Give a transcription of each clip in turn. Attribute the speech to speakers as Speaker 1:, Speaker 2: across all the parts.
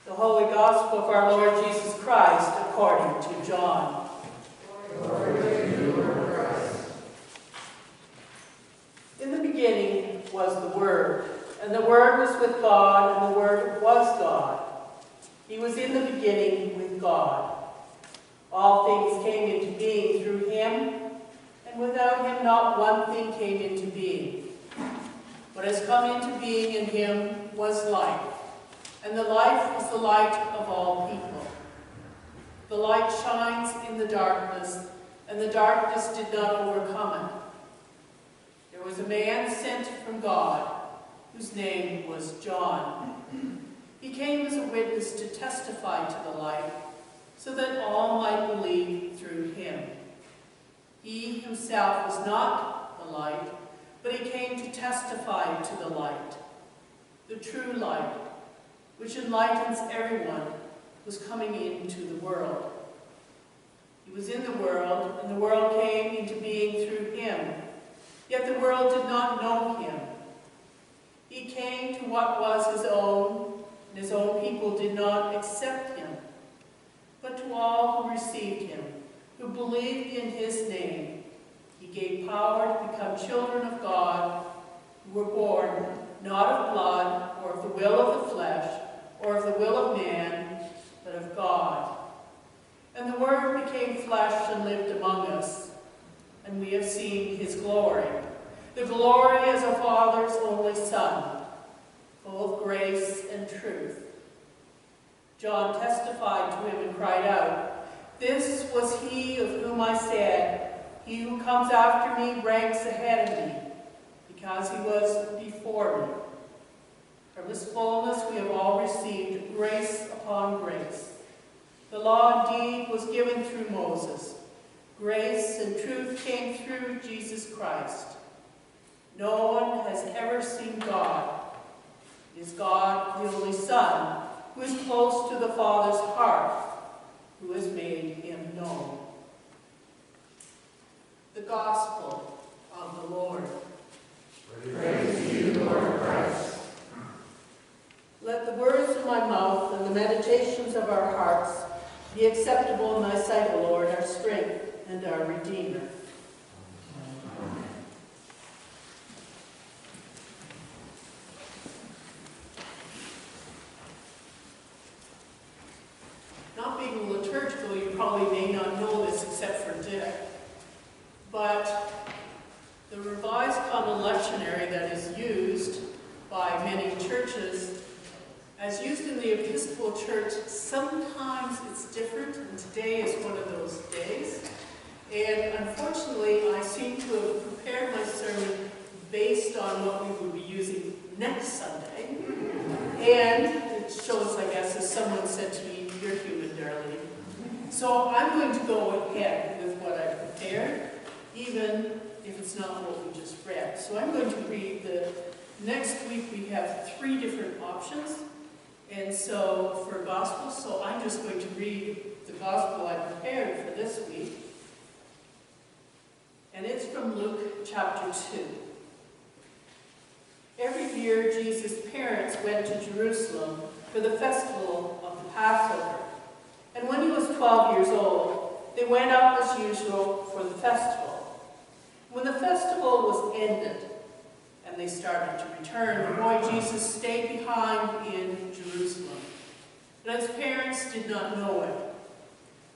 Speaker 1: The Holy Gospel of our Lord Jesus Christ according to John.
Speaker 2: Glory to you, Lord Christ.
Speaker 1: In the beginning was the Word, and the Word was with God, and the Word was God. He was in the beginning with God. All things came into being through him, and without him not one thing came into being. What has come into being in him was life, and the life was the light of all people. The light shines in the darkness, and the darkness did not overcome it. There was a man sent from God, whose name was John. He came as a witness to testify to the light, so that all might believe through him. He himself was not the light, but he came to testify to the light. The true light, which enlightens everyone, was coming into the world. He was in the world, and the world came into being through him. Yet the world did not know him. He came to what was his own, and his own people did not accept him. But to all who received him, who believed in his name, he gave power to become children of God, who were born not of blood, or of the will of the flesh, or of the will of man, but of God. And the Word became flesh and lived among us, and we have seen his glory, the glory as a Father's only Son, full of grace and truth. John testified to him and cried out, "This was he of whom I said, 'He who comes after me ranks ahead of me, because he was before me.' From his fullness we have all received grace upon grace. The law indeed was given through Moses. Grace and truth came through Jesus Christ. No one has ever seen God. It is God, the only Son, who is close to the Father's heart, who has made him known." The Gospel of the Lord.
Speaker 2: Praise to you, Lord Christ.
Speaker 1: Let the words of my mouth and the meditations of our hearts be acceptable in thy sight, O Lord, our strength and our Redeemer. Not being liturgical, you probably may not know this except for Dick, but the Revised Common Lectionary that is used by many churches, as used in the Episcopal Church, sometimes it's different, and today is one of those days. And unfortunately, I seem to have prepared my sermon based on what we will be using next Sunday. And it shows, I guess, as someone said to me, "You're human, Darlene." So I'm going to go ahead with what I prepared, even if it's not what we just read. So I'm going to read next week we have 3 different options. And so for Gospel, so I'm just going to read the Gospel I prepared for this week. And it's from Luke chapter 2. Every year, Jesus' parents went to Jerusalem for the festival of the Passover. And when he was 12 years old, they went up as usual for the festival. When the festival was ended and they started to return, the boy Jesus stayed behind in Jerusalem. But his parents did not know it.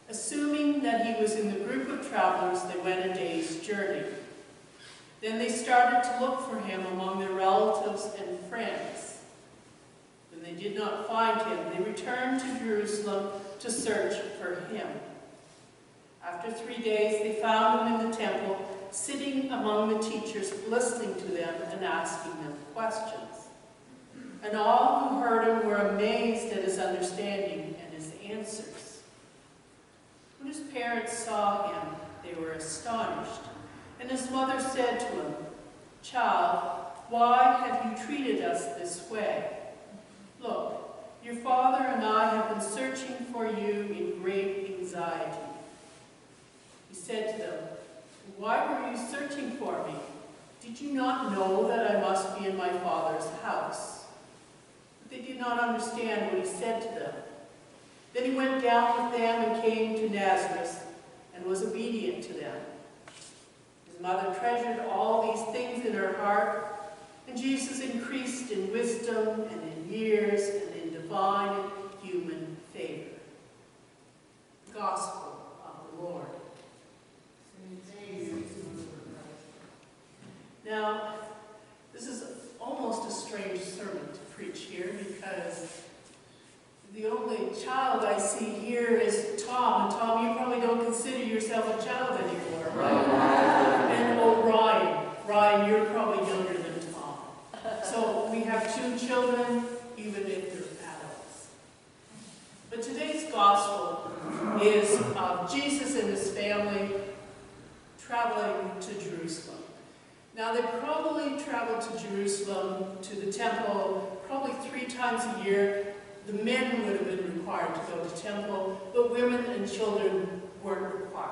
Speaker 1: Assuming that he was in the group of travelers, they went a day's journey. Then they started to look for him among their relatives and friends. When they did not find him, they returned to Jerusalem to search for him. After 3 days, they found him in the temple, sitting among the teachers, listening to them and asking them questions. And all who heard him were amazed at his understanding and his answers. When his parents saw him, they were astonished. And his mother said to him, "Child, why have you treated us this way? Look, your father and I have been searching for you in great anxiety." He said to them, "Why were you searching for me? Did you not know that I must be in my Father's house?" But they did not understand what he said to them. Then he went down with them and came to Nazareth and was obedient to them. His mother treasured all these things in her heart, and Jesus increased in wisdom and in years and in divine and human favor. Gospel of the Lord. Now, this is almost a strange sermon to preach here because the only child I see here is Tom. And Tom, you probably don't consider yourself a child anymore, right? And Ryan. Ryan, you're probably younger than Tom. So we have two children, even if they're adults. But today's gospel is of Jesus and his family traveling to Jerusalem. Now, they probably traveled to Jerusalem, to the temple, probably 3 times a year. The men would have been required to go to temple, but women and children weren't required.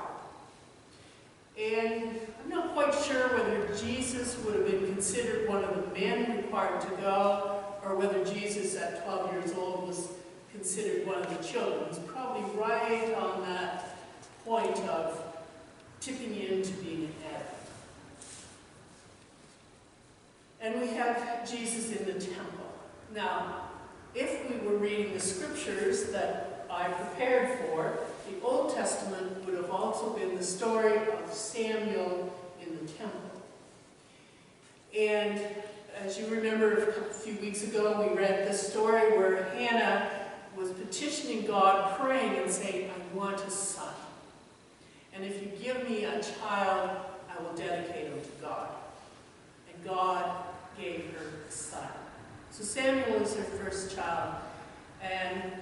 Speaker 1: And I'm not quite sure whether Jesus would have been considered one of the men required to go, or whether Jesus at 12 years old was considered one of the children. He's probably right on that point of tipping into being an adult. And we have Jesus in the temple. Now, if we were reading the scriptures that I prepared for, the Old Testament would have also been the story of Samuel in the temple. And as you remember, a few weeks ago, we read the story where Hannah was petitioning God, praying and saying, I want a son. And if you give me a child, I will dedicate him to God. And God gave her a son. So Samuel was her first child, and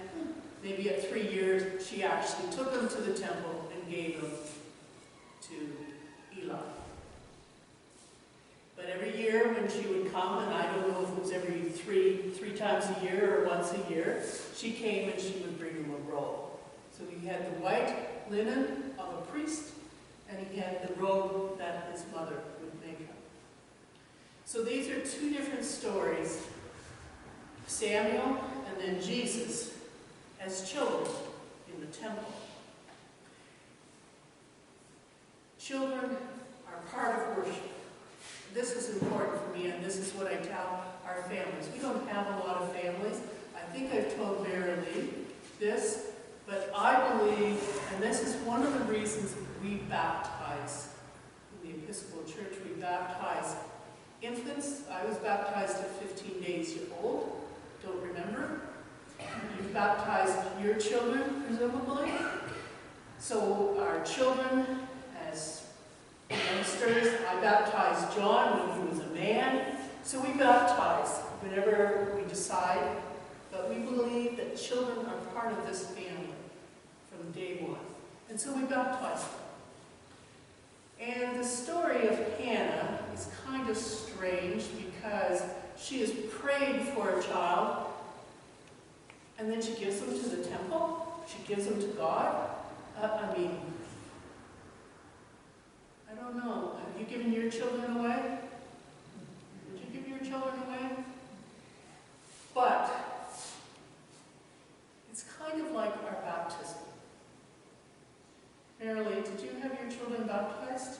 Speaker 1: maybe at 3 years, she actually took him to the temple and gave him to Eli. But every year when she would come, and I don't know if it was every three times a year or once a year, she came and she would bring him a robe. So he had the white linen of a priest, and he had the robe that his mother would make him. So these are 2 different stories, Samuel and then Jesus as children in the temple. Children are part of worship. This is important for me, and this is what I tell our families. We don't have a lot of families. I think I've told Marilee this, but I believe, and this is one of the reasons we baptize in the Episcopal Church, we baptize infants. I was baptized at 15 days old. Don't remember. You've baptized your children, presumably. So our children, as youngsters, I baptized John when he was a man. So we baptize whenever we decide. But we believe that children are part of this family from day one. And so we baptize them. And the story of Hannah is kind of strange because she has prayed for a child, and then she gives them to the temple. She gives them to God. I mean, I don't know. Have you given your children away? Would you give your children away? But it's kind of like our baptism. Marilee, did you have your children baptized?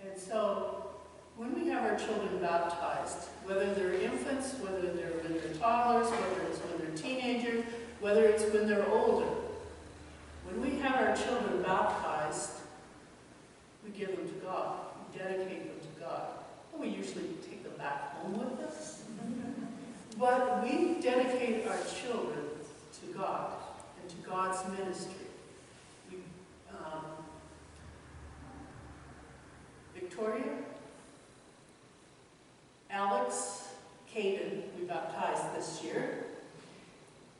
Speaker 1: And so, when we have our children baptized, whether they're infants, whether they're when they're toddlers, whether it's when they're teenagers, whether it's when they're older, when we have our children baptized, we give them to God. We dedicate them to God. And we usually take them back home with us. But we dedicate our children to God and to God's ministry. Victoria, Alex, Caden, we baptized this year.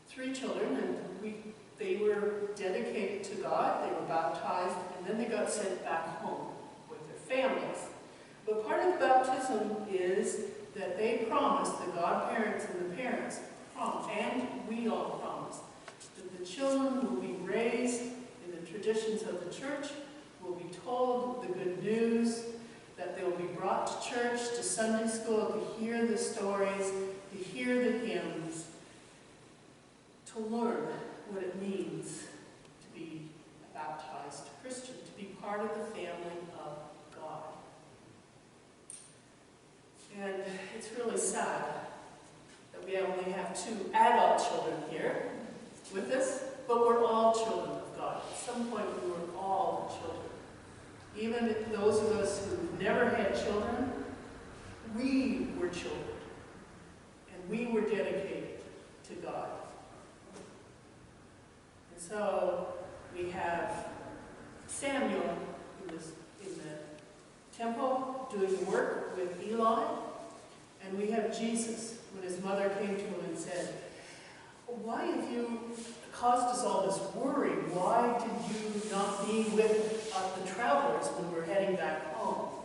Speaker 1: 3 children, and they were dedicated to God, they were baptized, and then they got sent back home with their families. But part of the baptism is that they promised, the godparents and the parents promised, and we all promised, that the children will be raised in the traditions of the church, will be told the good news, that that they will be brought to church, to Sunday school, to hear the stories, to hear the hymns, to learn what it means to be a baptized Christian, to be part of the family of God. And it's really sad that we only have 2 adult children here with us, but we're all children of God. At some point we were all children. Even those of us who never had children, we were children. And we were dedicated to God. And so we have Samuel, who was in the temple doing work with Eli. And we have Jesus, when his mother came to him and said, "Why have you caused us all this worry? Why did you not be with the travelers when we're heading back home?"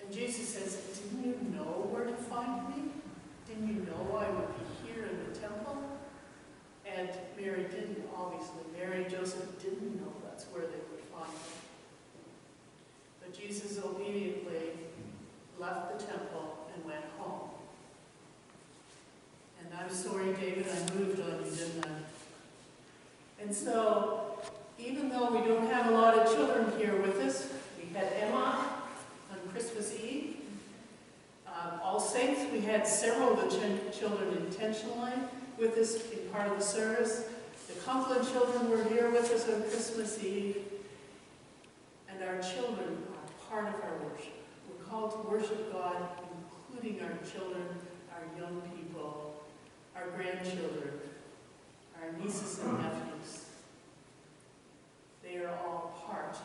Speaker 1: And Jesus says, "Didn't you know where to find me? Didn't you know I would be here in the temple?" And Mary didn't, obviously. Mary and Joseph didn't know that's where they would find him. But Jesus obediently left the temple and went home. And I'm sorry, David, I moved on you, didn't I? And so, even though we don't have a lot of children here with us, we had Emma on Christmas Eve. All Saints, we had several of the children intentionally with us in part of the service. The Conklin children were here with us on Christmas Eve. And our children are part of our worship. We're called to worship God, including our children, our young people, our grandchildren, our nieces and nephews. They are all part